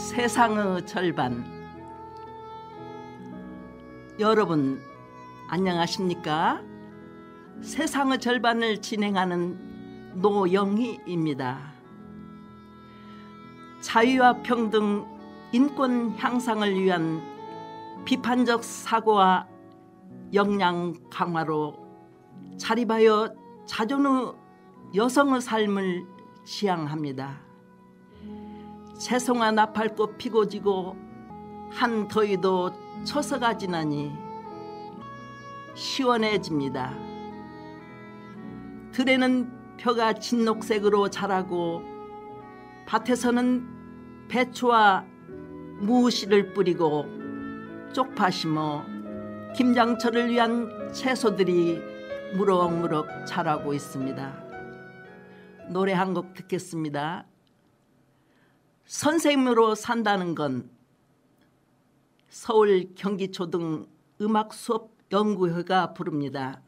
세상의 절반. 여러분 안녕하십니까? 세상의 절반을 진행하는 노영희입니다. 자유와 평등, 인권 향상을 위한 비판적 사고와 역량 강화로 자립하여 자존의 여성의 삶을 지향합니다. 채송화 나팔꽃 피고 지고 한 더위도 처서가 지나니 시원해집니다. 들에는 벼가 진녹색으로 자라고 밭에서는 배추와 무씨를 뿌리고 쪽파 심어 김장철을 위한 채소들이 무럭무럭 자라고 있습니다. 노래 한 곡 듣겠습니다. 선생님으로 산다는 건 서울 경기초등 음악수업연구회가 부릅니다.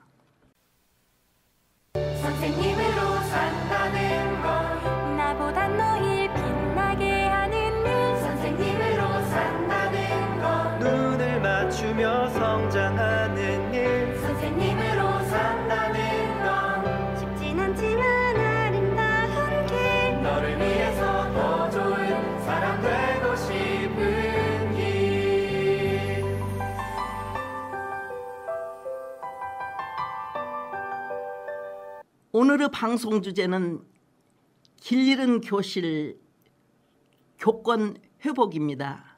선생님으로 산다는 건 나보다 너를 빛나게 하는 일. 선생님으로 산다는 건 눈을 맞추며 성장하는 일. 선생님으로 산다는 건 쉽진 않지만 아름다운 길. 너를 위해서 더 좋은 사람 되고 싶은 길. 오늘의 방송 주제는 길 잃은 교실 교권 회복입니다.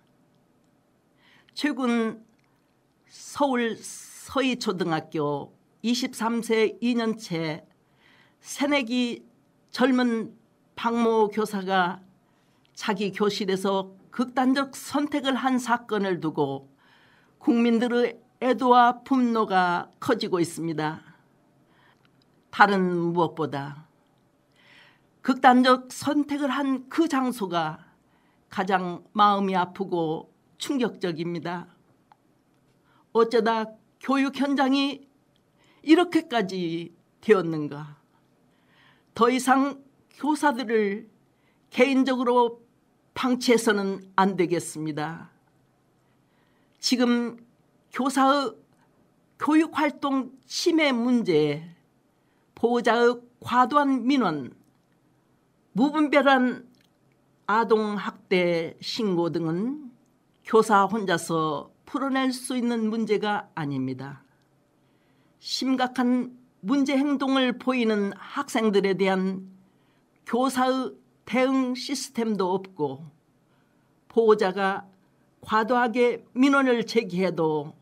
최근 서울 서희초등학교 23세 2년째 새내기 젊은 박모 교사가 자기 교실에서 극단적 선택을 한 사건을 두고 국민들의 애도와 분노가 커지고 있습니다. 다른 무엇보다 극단적 선택을 한 그 장소가 가장 마음이 아프고 충격적입니다. 어쩌다 교육 현장이 이렇게까지 되었는가? 더 이상 교사들을 개인적으로 방치해서는 안 되겠습니다. 지금 교사의 교육활동 침해 문제, 보호자의 과도한 민원, 무분별한 아동학대 신고 등은 교사 혼자서 풀어낼 수 있는 문제가 아닙니다. 심각한 문제 행동을 보이는 학생들에 대한 교사의 대응 시스템도 없고, 보호자가 과도하게 민원을 제기해도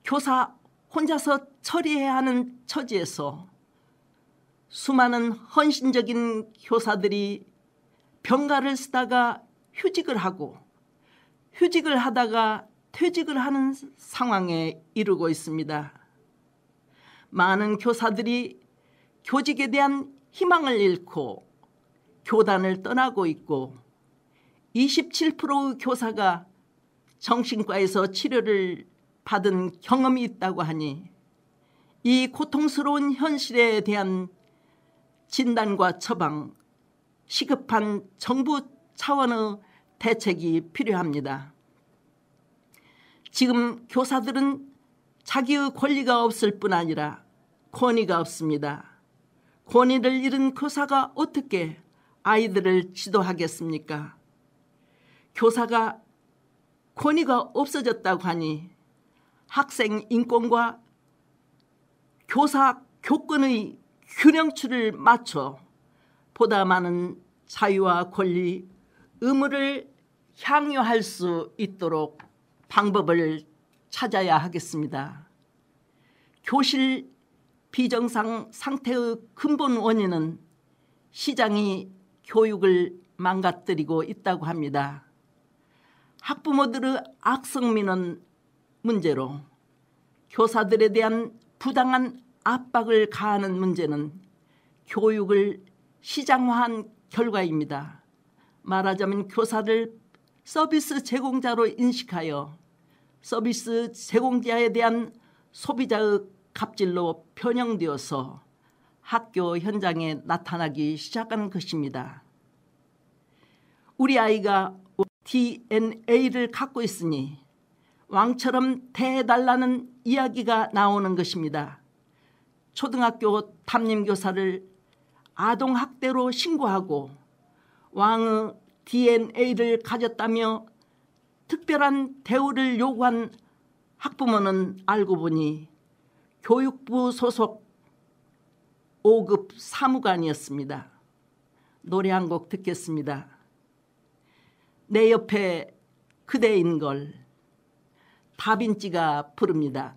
교사 혼자서 처리해야 하는 처지에서 수많은 헌신적인 교사들이 병가를 쓰다가 휴직을 하고 휴직을 하다가 퇴직을 하는 상황에 이르고 있습니다. 많은 교사들이 교직에 대한 희망을 잃고 교단을 떠나고 있고 27%의 교사가 정신과에서 치료를 받은 경험이 있다고 하니 이 고통스러운 현실에 대한 진단과 처방, 시급한 정부 차원의 대책이 필요합니다. 지금 교사들은 자기의 권리가 없을 뿐 아니라 권위가 없습니다. 권위를 잃은 교사가 어떻게 아이들을 지도하겠습니까? 교사가 권위가 없어졌다고 하니 학생 인권과 교사 교권의 균형추를 맞춰 보다 많은 자유와 권리, 의무를 향유할 수 있도록 방법을 찾아야 하겠습니다. 교실 비정상 상태의 근본 원인은 시장이 교육을 망가뜨리고 있다고 합니다. 학부모들의 악성 민원 문제로 교사들에 대한 부당한 압박을 가하는 문제는 교육을 시장화한 결과입니다. 말하자면 교사를 서비스 제공자로 인식하여 서비스 제공자에 대한 소비자의 갑질로 변형되어서 학교 현장에 나타나기 시작하는 것입니다. 우리 아이가 DNA를 갖고 있으니 왕처럼 대해달라는 이야기가 나오는 것입니다. 초등학교 담임교사를 아동학대로 신고하고 왕의 DNA를 가졌다며 특별한 대우를 요구한 학부모는 알고 보니 교육부 소속 5급 사무관이었습니다. 노래 한 곡 듣겠습니다. 내 옆에 그대인 걸, 다빈치가 부릅니다.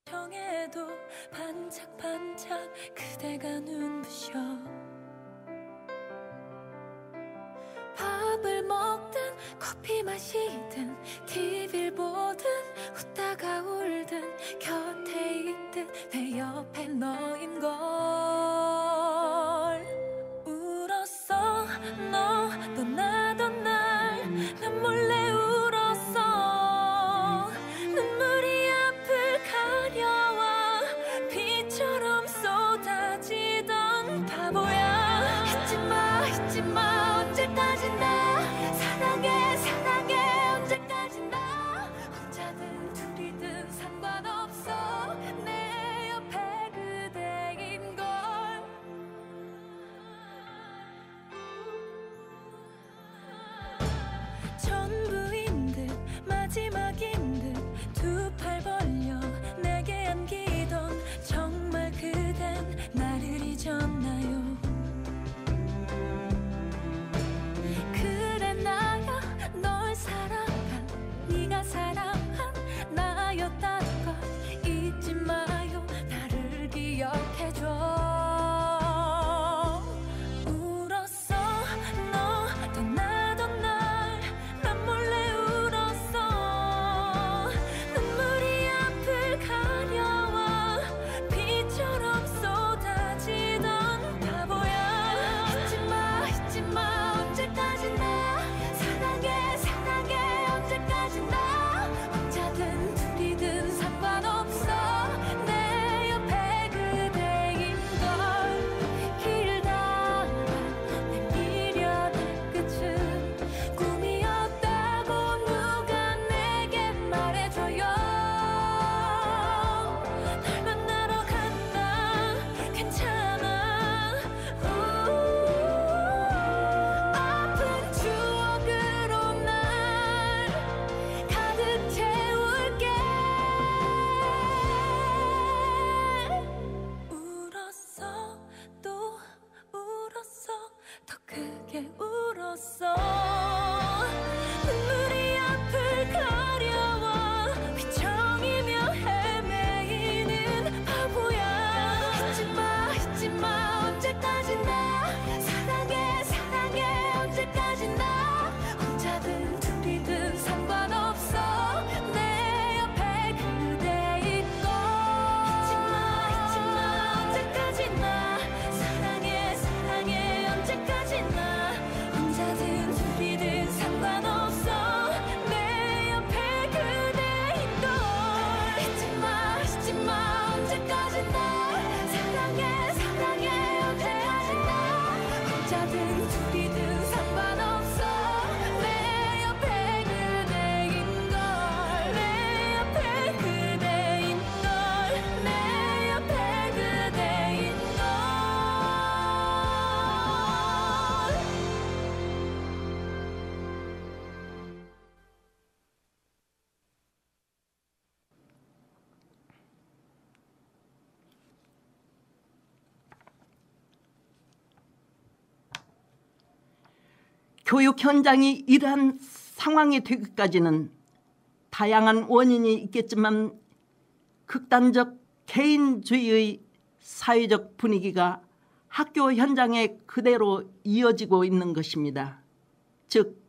정해도 반짝반짝 그대가 눈부셔. 밥을 먹든 커피 마시든 TV를 보든 웃다가 울든 곁에 있든 내 옆에 너인 걸. 울었어 너 떠나던 날 난 몰래 울었어. 눈물이 앞을 가려와 비처럼 쏟아지던 바보야. 잊지마 언제까지나 사랑해 언제까지나. 혼자든 둘이든 상관없어 내 옆에 그대인 걸. 전부인 듯 마지막인 듯 두 팔 벌려 내게 안기던 정말 그댄 나를 잊었나요. 그래 나야 널 사랑한 네가 사랑한 나였다는 걸 잊지 마요. 나를 기억해줘. 울었어 너 떠나던 날 난 몰래 울었어. 눈물이 앞을 가려와 비처럼 쏟아지던 바보야. 잊지마 언제까지나 사랑해 언제까지나. 혼자든 둘이든 상관없어 내 옆에 그대인 걸. 길 따라 내미려던 끝은 꿈이었다고 누가 내게 말해줘요. 날 만나러 간다 괜찮아. 아픈 추억으로 날 가득 채울게. 울었어 또 울었어 더 크게 울었어. 눈물이 앞을 가려와 휘청이며 헤매이는 바보야. 잊지마 언제까지나 사랑해 언제까지나. 혼자든 둘이든 상관없어 내 옆에 그대인 걸. 잊지마 언제까지나 사랑해 언제까지나. 혼자든 둘이든 상관없어 내 옆에 그대인 걸. 잊지마 언제까지나 사랑해 언제까지나. 혼자든 둘이든 상관없어 내 옆에 그대인 걸. 내 옆에 그대인 걸. 내 옆에 그대인 걸. 교육 현장이 이러한 상황이 되기까지는 다양한 원인이 있겠지만 극단적 개인주의의 사회적 분위기가 학교 현장에 그대로 이어지고 있는 것입니다. 즉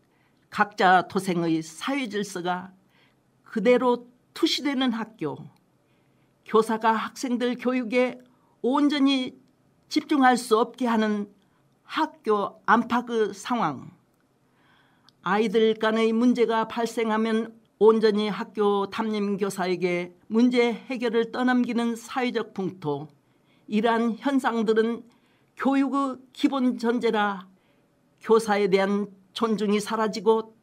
각자 도생의 사회 질서가 그대로 투시되는 학교, 교사가 학생들 교육에 온전히 집중할 수 없게 하는 학교 안팎의 상황, 아이들 간의 문제가 발생하면 온전히 학교 담임교사에게 문제 해결을 떠넘기는 사회적 풍토, 이러한 현상들은 교육의 기본 전제라 교사에 대한 존중이 사라지고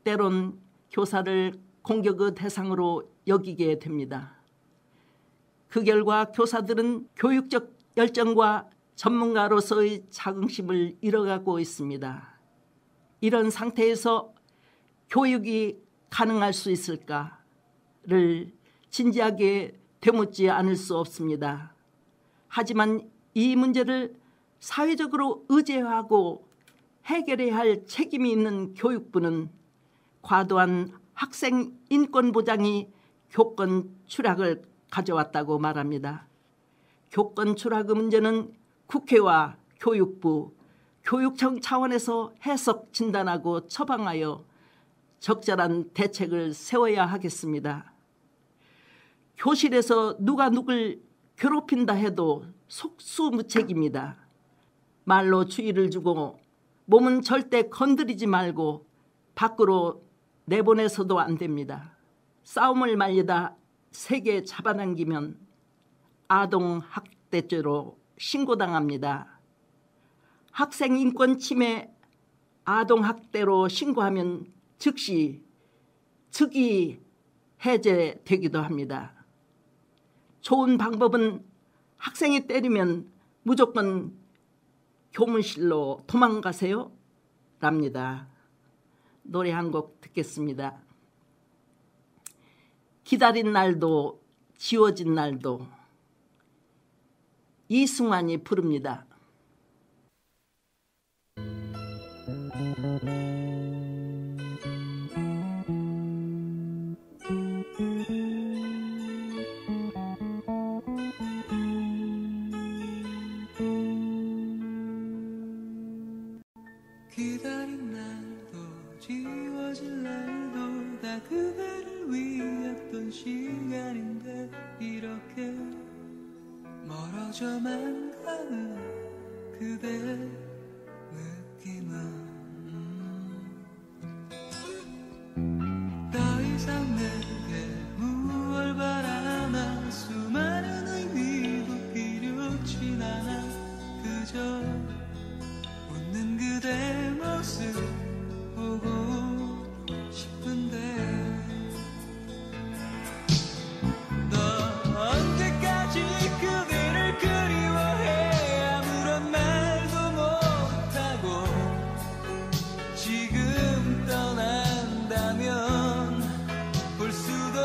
때론 교사를 공격의 대상으로 여기게 됩니다. 그 결과 교사들은 교육적 열정과 전문가로서의 자긍심을 잃어가고 있습니다. 이런 상태에서 교육이 가능할 수 있을까를 진지하게 되묻지 않을 수 없습니다. 하지만 이 문제를 사회적으로 의제화하고 해결해야 할 책임이 있는 교육부는 과도한 학생 인권 보장이 교권 추락을 가져왔다고 말합니다. 교권 추락의 문제는 국회와 교육부, 교육청 차원에서 해석, 진단하고 처방하여 적절한 대책을 세워야 하겠습니다. 교실에서 누가 누굴 괴롭힌다 해도 속수무책입니다. 말로 주의를 주고 몸은 절대 건드리지 말고 밖으로 내보내서도 안 됩니다. 싸움을 말리다 세게 잡아당기면 아동학대죄로 신고당합니다. 학생 인권 침해 아동학대로 신고하면 즉시 즉위 해제되기도 합니다. 좋은 방법은 학생이 때리면 무조건 교무실로 도망가세요 랍니다. 노래 한 곡 듣겠습니다. 기다린 날도 지워진 날도, 이승환이 부릅니다. 기다린 날도 지워질 날도 다 그대를 위했던 시간인데 이렇게 멀어져만 가는 그대 느낌은 더 이상 내게 무얼 바라나 수많은 의미도 필요치 않아 그저 웃는 그대 모습 보고 싶은데 너 언제까지 그대를 그리워해 아무런 말도 못하고 지금 떠난다면 볼 수도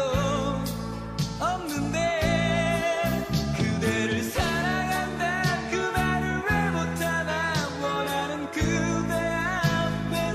없는데 그대를 사랑한다 그 말을 왜 못하나 원하는 그대 앞에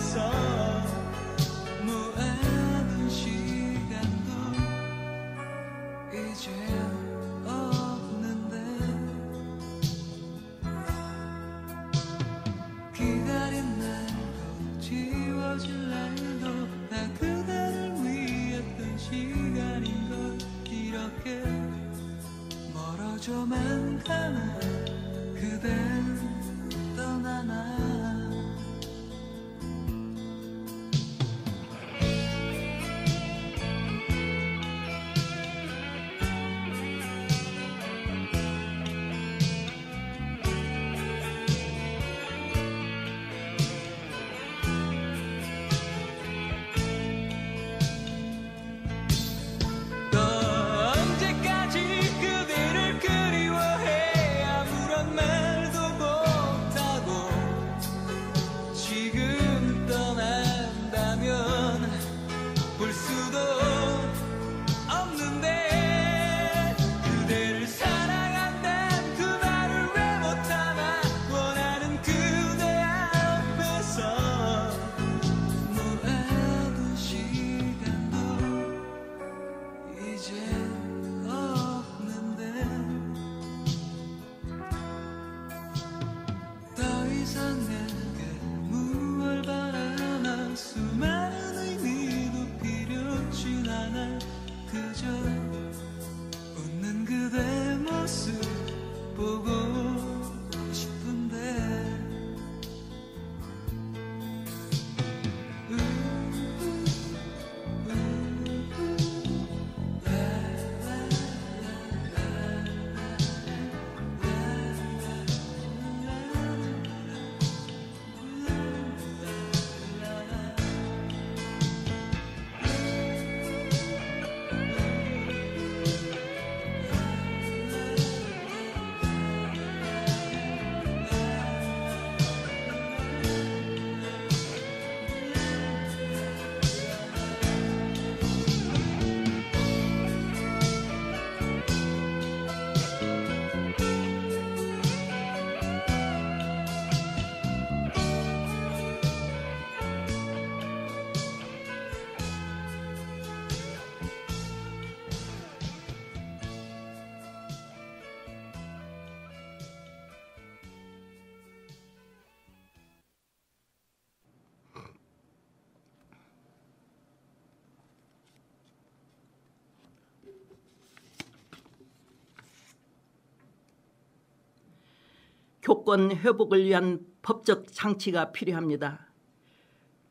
교권 회복을 위한 법적 장치가 필요합니다.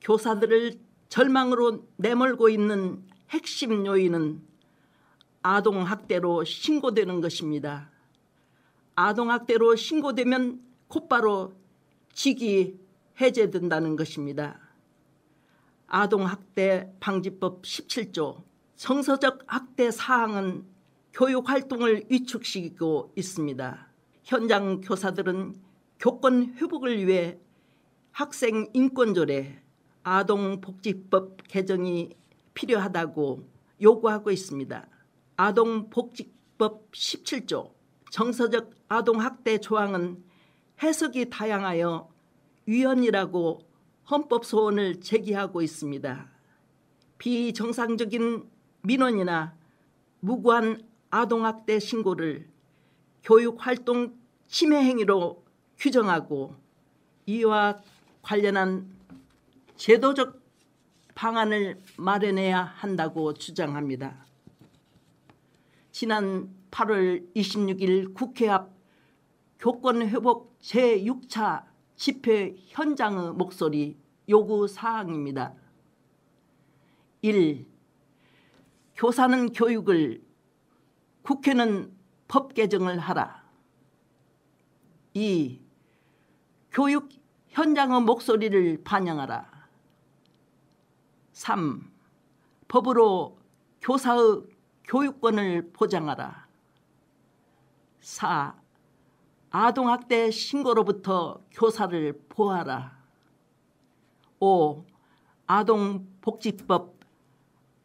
교사들을 절망으로 내몰고 있는 핵심 요인은 아동학대로 신고되는 것입니다. 아동학대로 신고되면 곧바로 직위 해제된다는 것입니다. 아동학대 방지법 17조 정서적 학대 사항은 교육활동을 위축시키고 있습니다. 현장 교사들은 교권 회복을 위해 학생인권조례, 아동복지법 개정이 필요하다고 요구하고 있습니다. 아동복지법 17조 정서적 아동학대 조항은 해석이 다양하여 위헌이라고 헌법소원을 제기하고 있습니다. 비정상적인 민원이나 무고한 아동학대 신고를 교육활동 침해 행위로 규정하고 이와 관련한 제도적 방안을 마련해야 한다고 주장합니다. 지난 8월 26일 국회 앞 교권회복 제6차 집회 현장의 목소리 요구사항입니다. 1. 교사는 교육을, 국회는 법 개정을 하라. 2. 교육 현장의 목소리를 반영하라. 3. 법으로 교사의 교육권을 보장하라. 4. 아동학대 신고로부터 교사를 보호하라. 5. 아동복지법,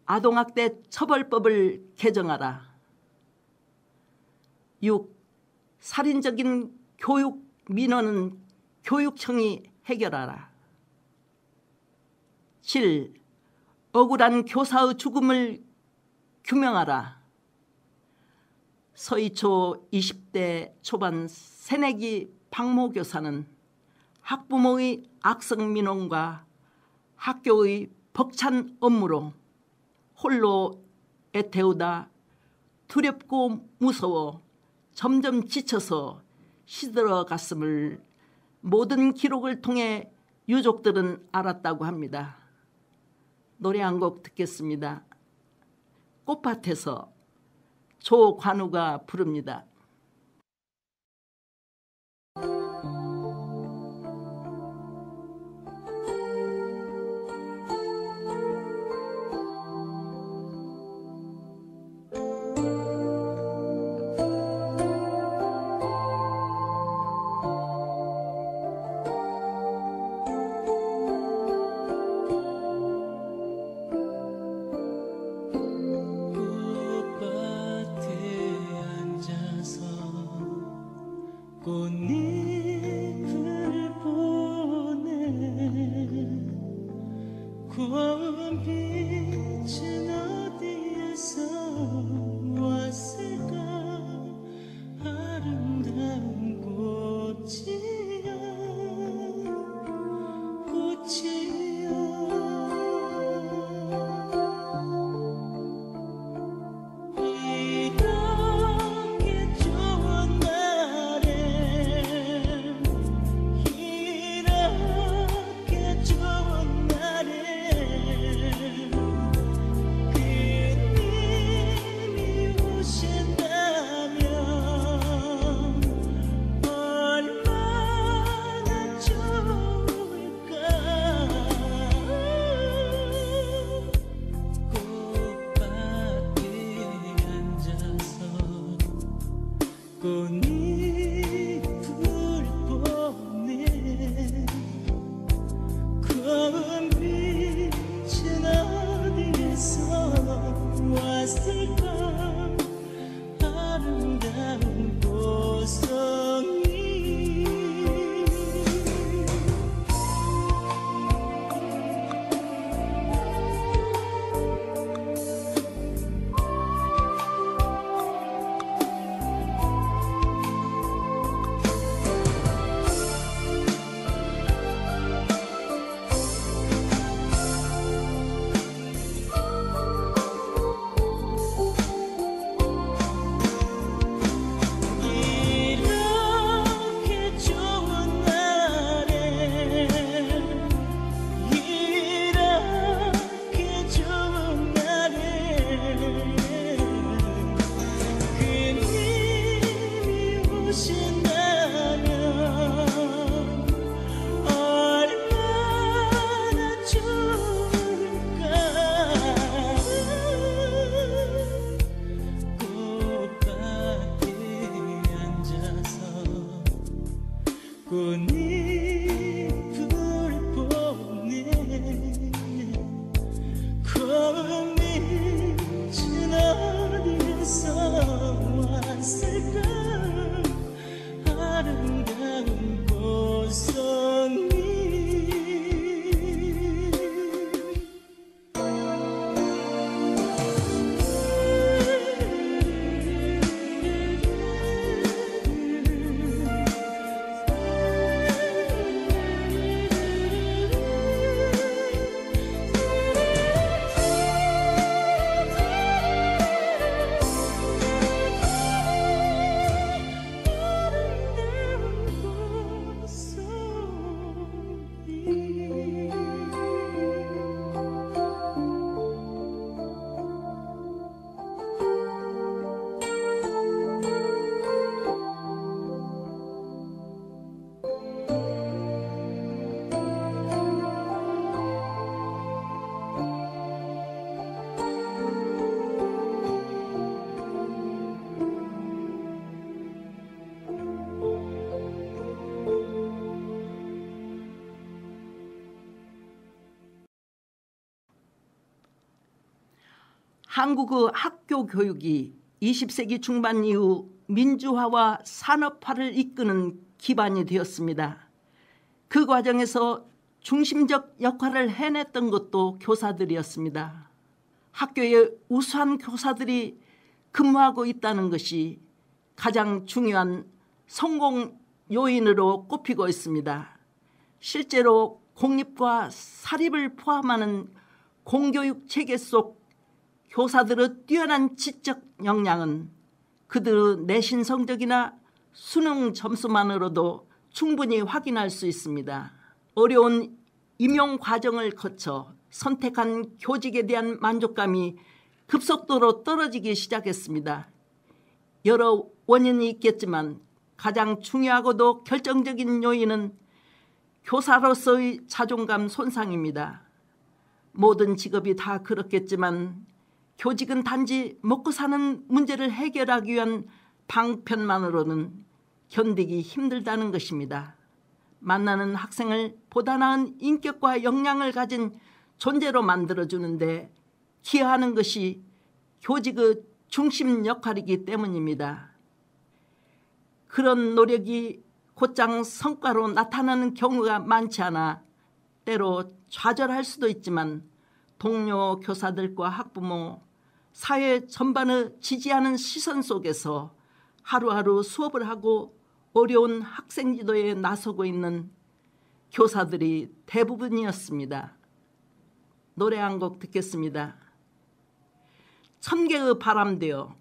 아동학대 처벌법을 개정하라. 6. 살인적인 교육 민원은 교육청이 해결하라. 7. 억울한 교사의 죽음을 규명하라. 서희초 20대 초반 새내기 박모 교사는 학부모의 악성 민원과 학교의 벅찬 업무로 홀로 애태우다 두렵고 무서워 점점 지쳐서 시들어갔음을 모든 기록을 통해 유족들은 알았다고 합니다. 노래 한 곡 듣겠습니다. 꽃밭에서 조관우가 부릅니다. 꽃잎을 보내 고운 빛은 어디에서 왔을까 아름다운 꽃이여 꽃이여 이렇게 좋은 날에 꽃잎을 보내 고운 빛은 어디에서 왔을까 아름다운 보성이 한국의 학교 교육이 20세기 중반 이후 민주화와 산업화를 이끄는 기반이 되었습니다. 그 과정에서 중심적 역할을 해냈던 것도 교사들이었습니다. 학교에 우수한 교사들이 근무하고 있다는 것이 가장 중요한 성공 요인으로 꼽히고 있습니다. 실제로 공립과 사립을 포함하는 공교육 체계 속 교사들의 뛰어난 지적 역량은 그들의 내신 성적이나 수능 점수만으로도 충분히 확인할 수 있습니다. 어려운 임용 과정을 거쳐 선택한 교직에 대한 만족감이 급속도로 떨어지기 시작했습니다. 여러 원인이 있겠지만 가장 중요하고도 결정적인 요인은 교사로서의 자존감 손상입니다. 모든 직업이 다 그렇겠지만 교직은 단지 먹고 사는 문제를 해결하기 위한 방편만으로는 견디기 힘들다는 것입니다. 만나는 학생을 보다 나은 인격과 역량을 가진 존재로 만들어주는데 기여하는 것이 교직의 중심 역할이기 때문입니다. 그런 노력이 곧장 성과로 나타나는 경우가 많지 않아 때로 좌절할 수도 있지만 동료 교사들과 학부모, 사회 전반을 지지하는 시선 속에서 하루하루 수업을 하고 어려운 학생 지도에 나서고 있는 교사들이 대부분이었습니다. 노래 한 곡 듣겠습니다. 천개의 바람되어.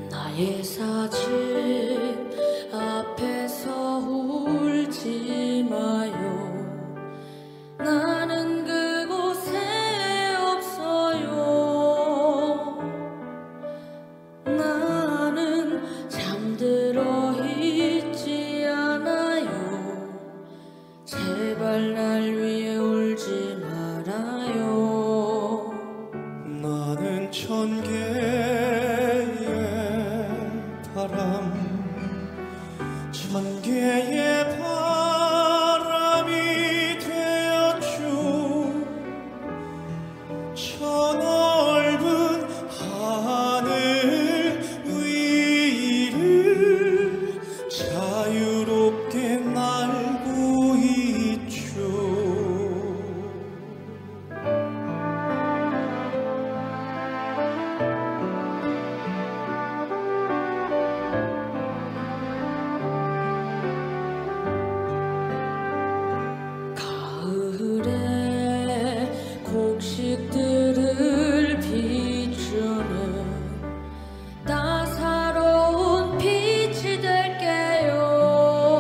나의 사진 앞에서 울지 마요. 나는 그곳에 없어요. 나는 잠들어 있지 않아요. 제발 날 위해 울지 말아요. 나는 천개의 바람 천개의 바람이 되었죠. 저 넓은 하늘 위를 자유롭게 날고 있죠. 가을에 곡식들을 비추는 따사로운 빛이 될게요.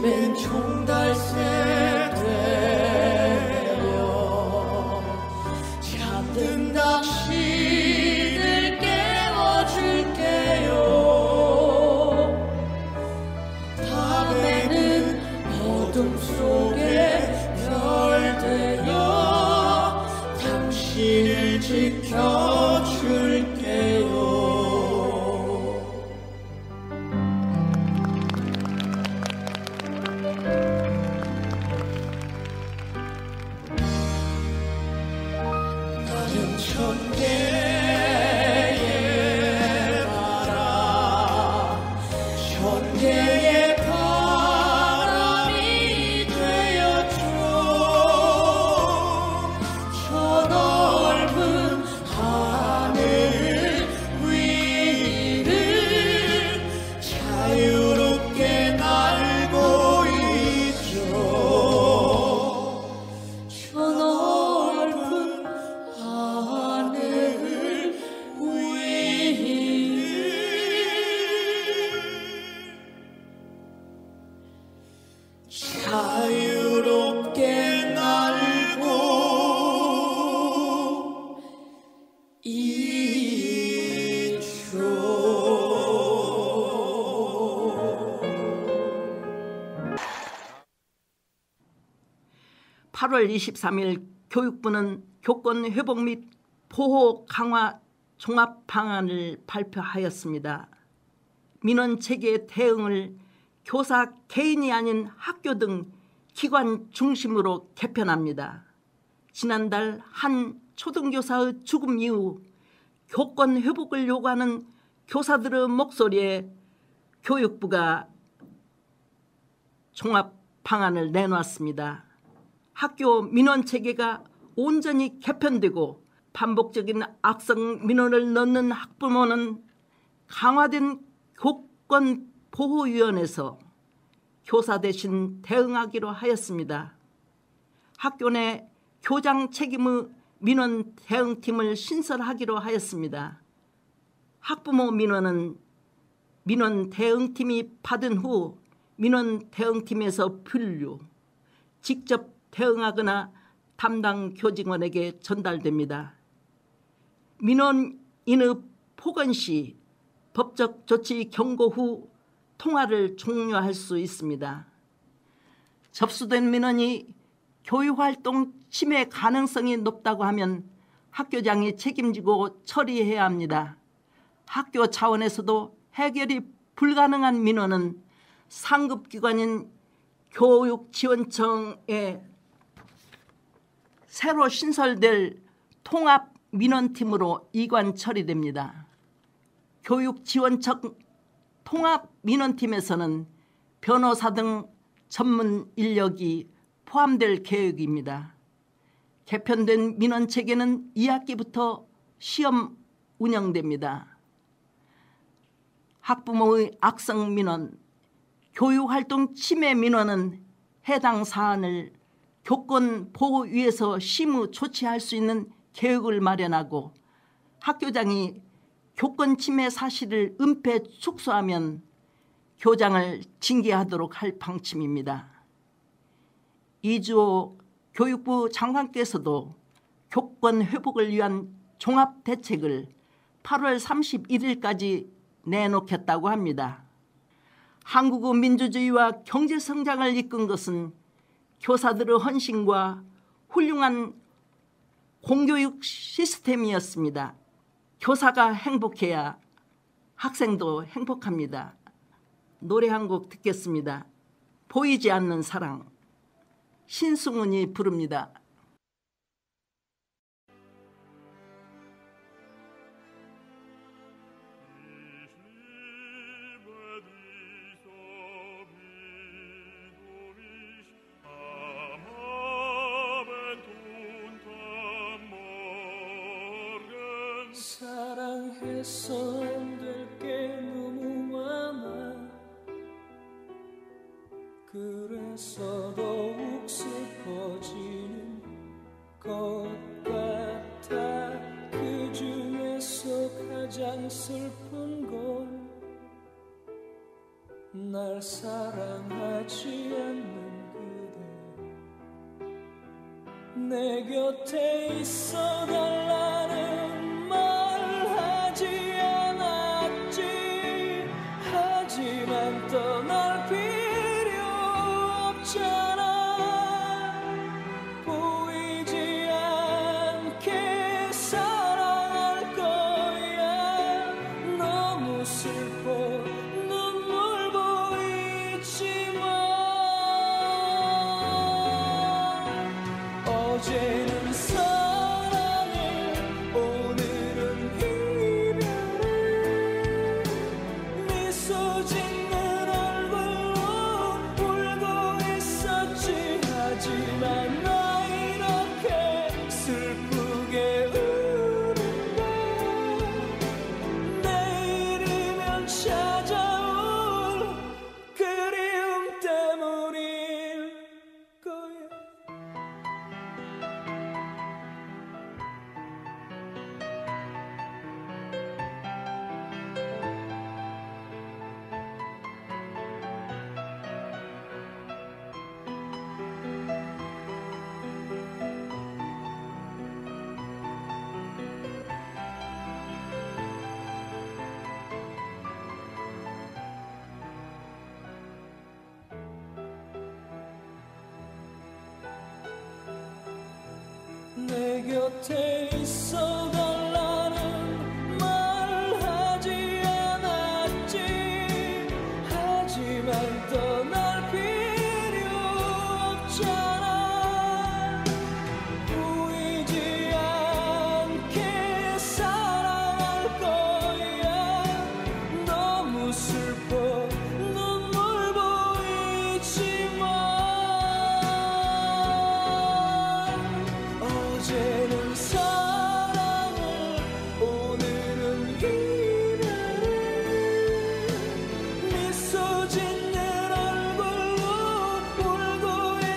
힘엔 총달새 되려 잠든 당신을 깨워줄게요. 밤에는 어둠 속에 별 되어 당신을 지켜줄게요. 나는 천개의 바람, 천개의 바람이 되어줘. 저 넓은 하늘 위를 자유롭게 날고 있죠. 저 넓은 하늘 위를 자유롭게 날고 있죠. 8월 23일 교육부는 교권 회복 및 보호 강화 종합 방안을 발표하였습니다. 민원 체계 대응을 교사 개인이 아닌 학교 등 기관 중심으로 개편합니다. 지난달 한 초등교사의 죽음 이후 교권 회복을 요구하는 교사들의 목소리에 교육부가 종합 방안을 내놓았습니다. 학교 민원 체계가 온전히 개편되고 반복적인 악성 민원을 넣는 학부모는 강화된 교권 보호위원회에서 교사 대신 대응하기로 하였습니다. 학교 내 교장 책임의 민원 대응팀을 신설하기로 하였습니다. 학부모 민원은 민원 대응팀이 받은 후 민원 대응팀에서 분류, 직접 대응하거나 담당 교직원에게 전달됩니다. 민원인의 폭언 시 법적 조치 경고 후 통화를 종료할 수 있습니다. 접수된 민원이 교육활동 침해 가능성이 높다고 하면 학교장이 책임지고 처리해야 합니다. 학교 차원에서도 해결이 불가능한 민원은 상급기관인 교육지원청에 새로 신설될 통합민원팀으로 이관 처리됩니다. 교육지원청 통합민원팀에서는 변호사 등 전문 인력이 포함될 계획입니다. 개편된 민원체계는 2학기부터 시험 운영됩니다. 학부모의 악성 민원, 교육활동 침해 민원은 해당 사안을 교권보호위에서 심의 조치할 수 있는 계획을 마련하고 학교장이 교권 침해 사실을 은폐 축소하면 교장을 징계하도록 할 방침입니다. 이주호 교육부 장관께서도 교권 회복을 위한 종합대책을 8월 31일까지 내놓겠다고 합니다. 한국의 민주주의와 경제성장을 이끈 것은 교사들의 헌신과 훌륭한 공교육 시스템이었습니다. 교사가 행복해야 학생도 행복합니다. 노래 한 곡 듣겠습니다. 보이지 않는 사랑, 신승훈이 부릅니다. 사랑해서 안 될 게 너무 많아. 그래서 더욱 슬퍼지는 것 같아. 그 중에서 가장 슬픈 건 날 사랑하지 않는 그대 내 곁에 있어 달라는 말 하지 않았지. 하지만 떠날 필요 없잖아. 보이지 않게 사랑할 거야. 너무 슬퍼 눈물 보이지만 어제는 사랑해 오늘은 이별해. 미소 짓는 얼굴로 울고 있었지. 하지만 나 이렇게 슬프게 우는데 내일이면 찾아올 그리움 때문일 거야. 내 곁에 있어 달라는 말 하지 않았지. 하지만 떠날 필요 없잖아. 보이지 않게 사랑할 거야. 너무 슬퍼 눈물 보이지만 어제는 사랑을 오늘은 이별해. 미소 짓는 얼굴로 울고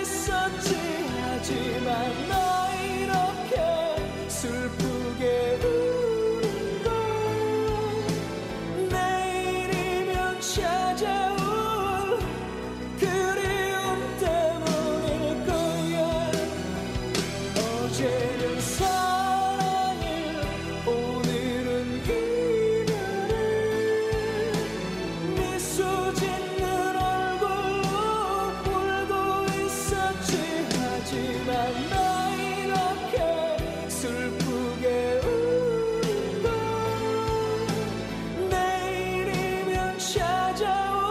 있었지. 하지만 나 이렇게 슬프게 우는 건 내일이면 찾아올 그리움 때문일 거야. 어제는 사랑해 오늘은 이별해. 미소 짓는 얼굴로 울고 있었지. 하지만 나 이렇게 슬프게 우는 건 내일이면 찾아올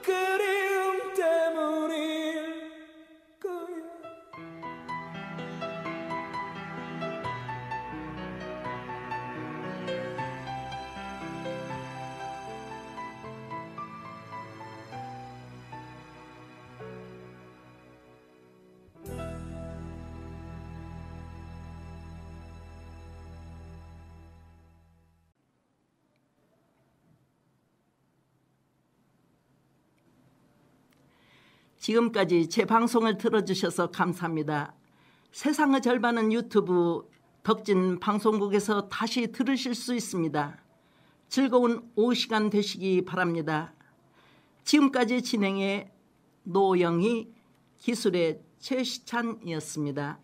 그리움 때문일 거야. 지금까지 제 방송을 들어주셔서 감사합니다. 세상의 절반은 유튜브 덕진 방송국에서 다시 들으실 수 있습니다. 즐거운 오후 시간 되시기 바랍니다. 지금까지 진행의 노영희, 기술의 최시찬이었습니다.